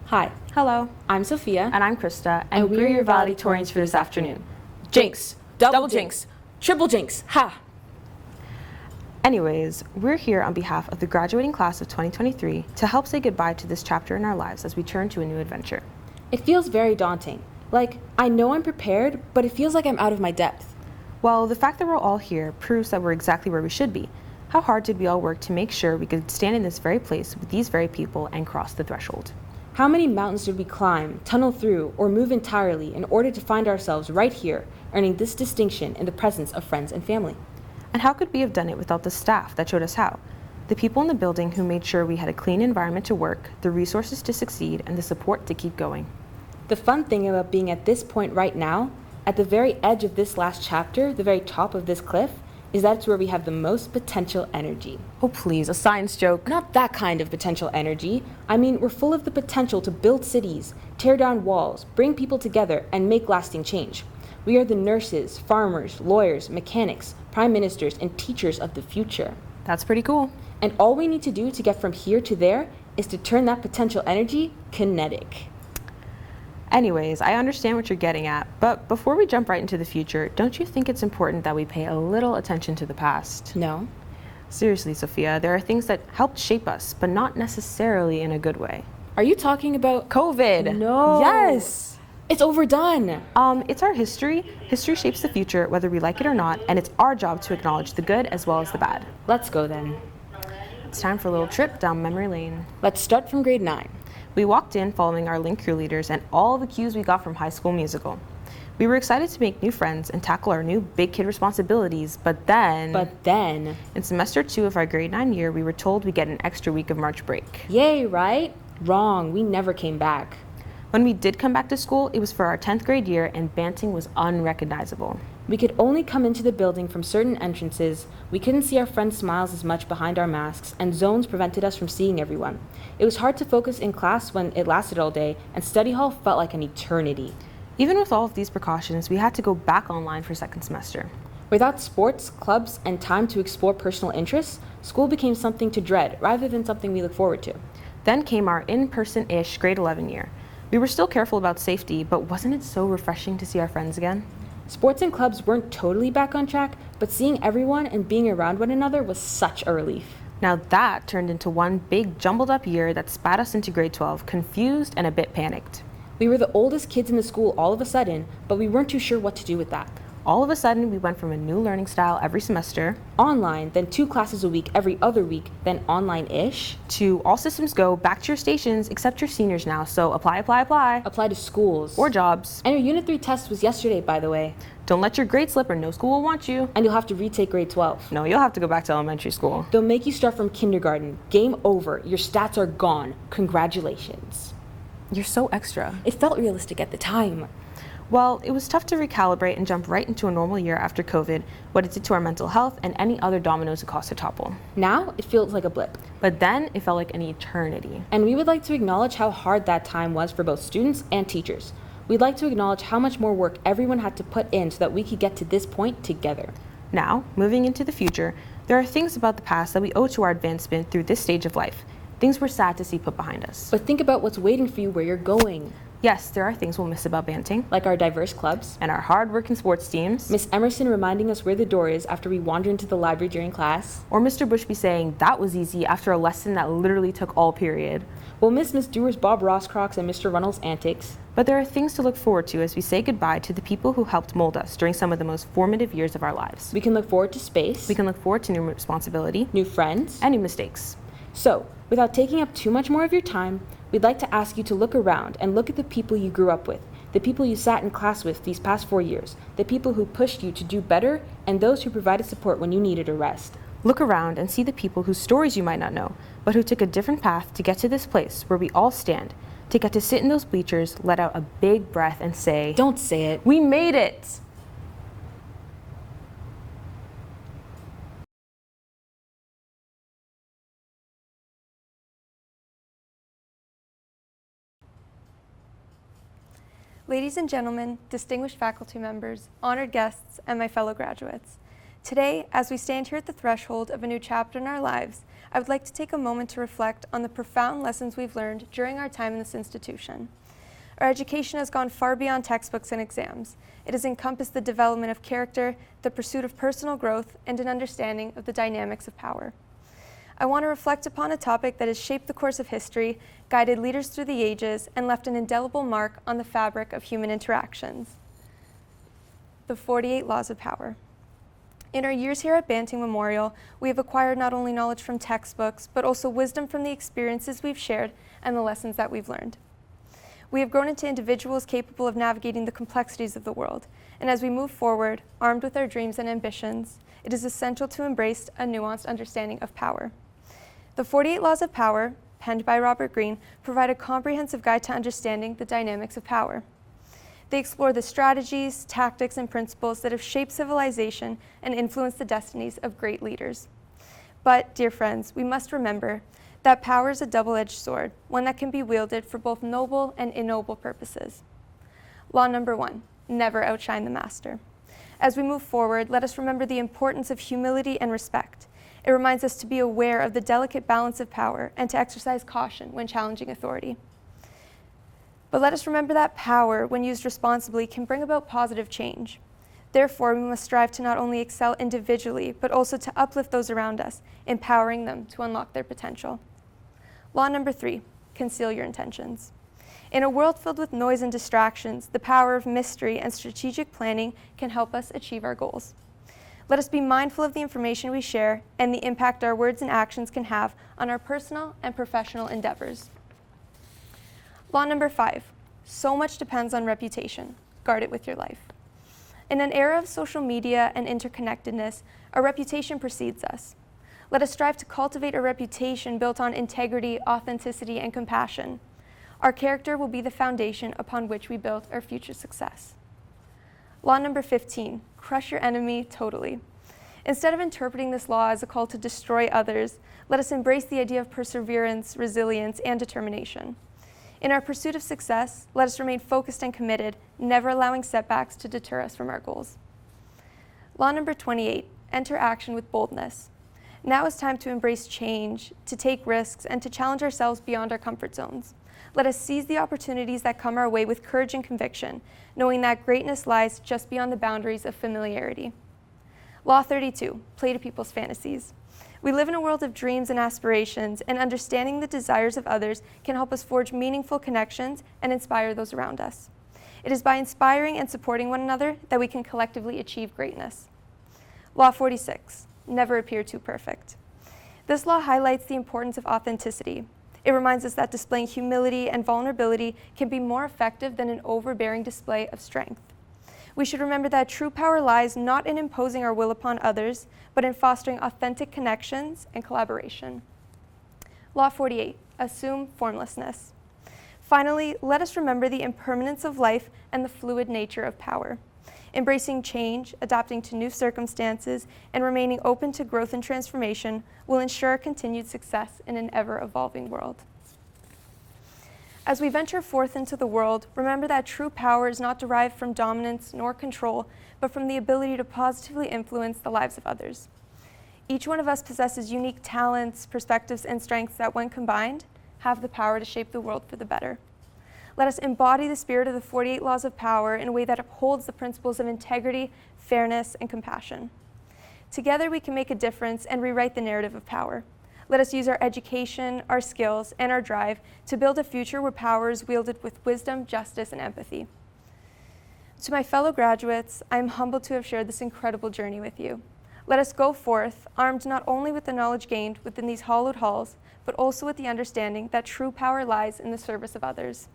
Hi, Hello, I'm Sophia. and I'm Krista, and we're your valedictorians for this afternoon. Jinx, double jinx, triple jinx, ha! Anyways, we're here on behalf of the graduating class of 2023 to help say goodbye to this chapter in our lives as we turn to a new adventure. It feels very daunting. Like, I know I'm prepared, but it feels like I'm out of my depth. Well, the fact that we're all here proves that we're exactly where we should be. How hard did we all work to make sure we could stand in this very place with these very people and cross the threshold? How many mountains did we climb, tunnel through, or move entirely in order to find ourselves right here, earning this distinction in the presence of friends and family? And how could we have done it without the staff that showed us how? The people in the building who made sure we had a clean environment to work, the resources to succeed, and the support to keep going. The fun thing about being at this point right now, at the very edge of this last chapter, the very top of this cliff, is that it's where we have the most potential energy. Oh please, a science joke. Not that kind of potential energy. I mean, we're full of the potential to build cities, tear down walls, bring people together, and make lasting change. We are the nurses, farmers, lawyers, mechanics, prime ministers, and teachers of the future. That's pretty cool. And all we need to do to get from here to there is to turn that potential energy kinetic. Anyways, I understand what you're getting at, but before we jump right into the future, don't you think it's important that we pay a little attention to the past? No? Seriously, Sophia, there are things that helped shape us, but not necessarily in a good way. Are you talking about COVID! No! Yes! It's overdone! It's our history. History shapes the future, whether we like it or not, and it's our job to acknowledge the good as well as the bad. Let's go then. It's time for a little trip down memory lane. Let's start from grade 9. We walked in following our Link crew leaders and all the cues we got from High School Musical. We were excited to make new friends and tackle our new big kid responsibilities, but then, in semester 2 of our grade 9 year, we were told we'd get an extra week of March break. Yay, right? Wrong, we never came back. When we did come back to school, it was for our 10th grade year and Banting was unrecognizable. We could only come into the building from certain entrances, we couldn't see our friends' smiles as much behind our masks, and zones prevented us from seeing everyone. It was hard to focus in class when it lasted all day, and study hall felt like an eternity. Even with all of these precautions, we had to go back online for second semester. Without sports, clubs, and time to explore personal interests, school became something to dread rather than something we look forward to. Then came our in-person-ish grade 11 year. We were still careful about safety, but wasn't it so refreshing to see our friends again? Sports and clubs weren't totally back on track, but seeing everyone and being around one another was such a relief. Now that turned into one big jumbled up year that spat us into grade 12, confused and a bit panicked. We were the oldest kids in the school all of a sudden, but we weren't too sure what to do with that. All of a sudden, we went from a new learning style every semester, Online, then 2 classes a week every other week, then online-ish, to all systems go, back to your stations, except you're seniors now, so apply. apply to schools. Or jobs. And your Unit 3 test was yesterday, by the way. Don't let your grade slip or no school will want you. And you'll have to retake grade 12. No, you'll have to go back to elementary school. They'll make you start from kindergarten. Game over. Your stats are gone. Congratulations. You're so extra. It felt realistic at the time. Well, it was tough to recalibrate and jump right into a normal year after COVID, what it did to our mental health and any other dominoes it caused to topple. Now, it feels like a blip. But then, it felt like an eternity. And we would like to acknowledge how hard that time was for both students and teachers. We'd like to acknowledge how much more work everyone had to put in so that we could get to this point together. Now, moving into the future, there are things about the past that we owe to our advancement through this stage of life. Things we're sad to see put behind us. But think about what's waiting for you where you're going. Yes, there are things we'll miss about Banting. Like our diverse clubs. And our hard-working sports teams. Miss Emerson reminding us where the door is after we wander into the library during class. Or Mr. Bushby saying, that was easy after a lesson that literally took all period. We'll miss Miss Dewar's Bob Ross Crocs and Mr. Runnels' antics. But there are things to look forward to as we say goodbye to the people who helped mold us during some of the most formative years of our lives. We can look forward to space. We can look forward to new responsibility. New friends. And new mistakes. So, without taking up too much more of your time, we'd like to ask you to look around and look at the people you grew up with, the people you sat in class with these past 4 years, the people who pushed you to do better, and those who provided support when you needed a rest. Look around and see the people whose stories you might not know, but who took a different path to get to this place where we all stand, to get to sit in those bleachers, let out a big breath, and say, "Don't say it. We made it!" Ladies and gentlemen, distinguished faculty members, honored guests, and my fellow graduates. Today, as we stand here at the threshold of a new chapter in our lives, I would like to take a moment to reflect on the profound lessons we've learned during our time in this institution. Our education has gone far beyond textbooks and exams. It has encompassed the development of character, the pursuit of personal growth, and an understanding of the dynamics of power. I want to reflect upon a topic that has shaped the course of history, guided leaders through the ages, and left an indelible mark on the fabric of human interactions. The 48 Laws of Power. In our years here at Banting Memorial, we have acquired not only knowledge from textbooks, but also wisdom from the experiences we've shared and the lessons that we've learned. We have grown into individuals capable of navigating the complexities of the world, and as we move forward, armed with our dreams and ambitions, it is essential to embrace a nuanced understanding of power. The 48 Laws of Power, penned by Robert Greene, provide a comprehensive guide to understanding the dynamics of power. They explore the strategies, tactics, and principles that have shaped civilization and influenced the destinies of great leaders. But, dear friends, we must remember that power is a double-edged sword, one that can be wielded for both noble and ignoble purposes. Law number 1, never outshine the master. As we move forward, let us remember the importance of humility and respect. It reminds us to be aware of the delicate balance of power and to exercise caution when challenging authority. But let us remember that power, when used responsibly, can bring about positive change. Therefore, we must strive to not only excel individually, but also to uplift those around us, empowering them to unlock their potential. Law number 3, conceal your intentions. In a world filled with noise and distractions, the power of mystery and strategic planning can help us achieve our goals. Let us be mindful of the information we share and the impact our words and actions can have on our personal and professional endeavors. Law number 5, so much depends on reputation. Guard it with your life. In an era of social media and interconnectedness, our reputation precedes us. Let us strive to cultivate a reputation built on integrity, authenticity, and compassion. Our character will be the foundation upon which we build our future success. Law number 15, crush your enemy totally. Instead of interpreting this law as a call to destroy others, let us embrace the idea of perseverance, resilience, and determination. In our pursuit of success, let us remain focused and committed, never allowing setbacks to deter us from our goals. Law number 28, enter action with boldness. Now is time to embrace change, to take risks, and to challenge ourselves beyond our comfort zones. Let us seize the opportunities that come our way with courage and conviction, knowing that greatness lies just beyond the boundaries of familiarity. Law 32, play to people's fantasies. We live in a world of dreams and aspirations, and understanding the desires of others can help us forge meaningful connections and inspire those around us. It is by inspiring and supporting one another that we can collectively achieve greatness. Law 46, never appear too perfect. This law highlights the importance of authenticity. It reminds us that displaying humility and vulnerability can be more effective than an overbearing display of strength. We should remember that true power lies not in imposing our will upon others, but in fostering authentic connections and collaboration. Law 48, assume formlessness. Finally, let us remember the impermanence of life and the fluid nature of power. Embracing change, adapting to new circumstances, and remaining open to growth and transformation will ensure our continued success in an ever-evolving world. As we venture forth into the world, remember that true power is not derived from dominance nor control, but from the ability to positively influence the lives of others. Each one of us possesses unique talents, perspectives, and strengths that, when combined, have the power to shape the world for the better. Let us embody the spirit of the 48 Laws of Power in a way that upholds the principles of integrity, fairness, and compassion. Together, we can make a difference and rewrite the narrative of power. Let us use our education, our skills, and our drive to build a future where power is wielded with wisdom, justice, and empathy. To my fellow graduates, I am humbled to have shared this incredible journey with you. Let us go forth, armed not only with the knowledge gained within these hallowed halls, but also with the understanding that true power lies in the service of others.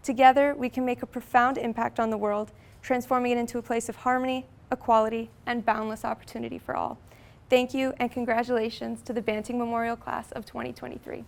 Together, we can make a profound impact on the world, transforming it into a place of harmony, equality, and boundless opportunity for all. Thank you, and congratulations to the Banting Memorial Class of 2023.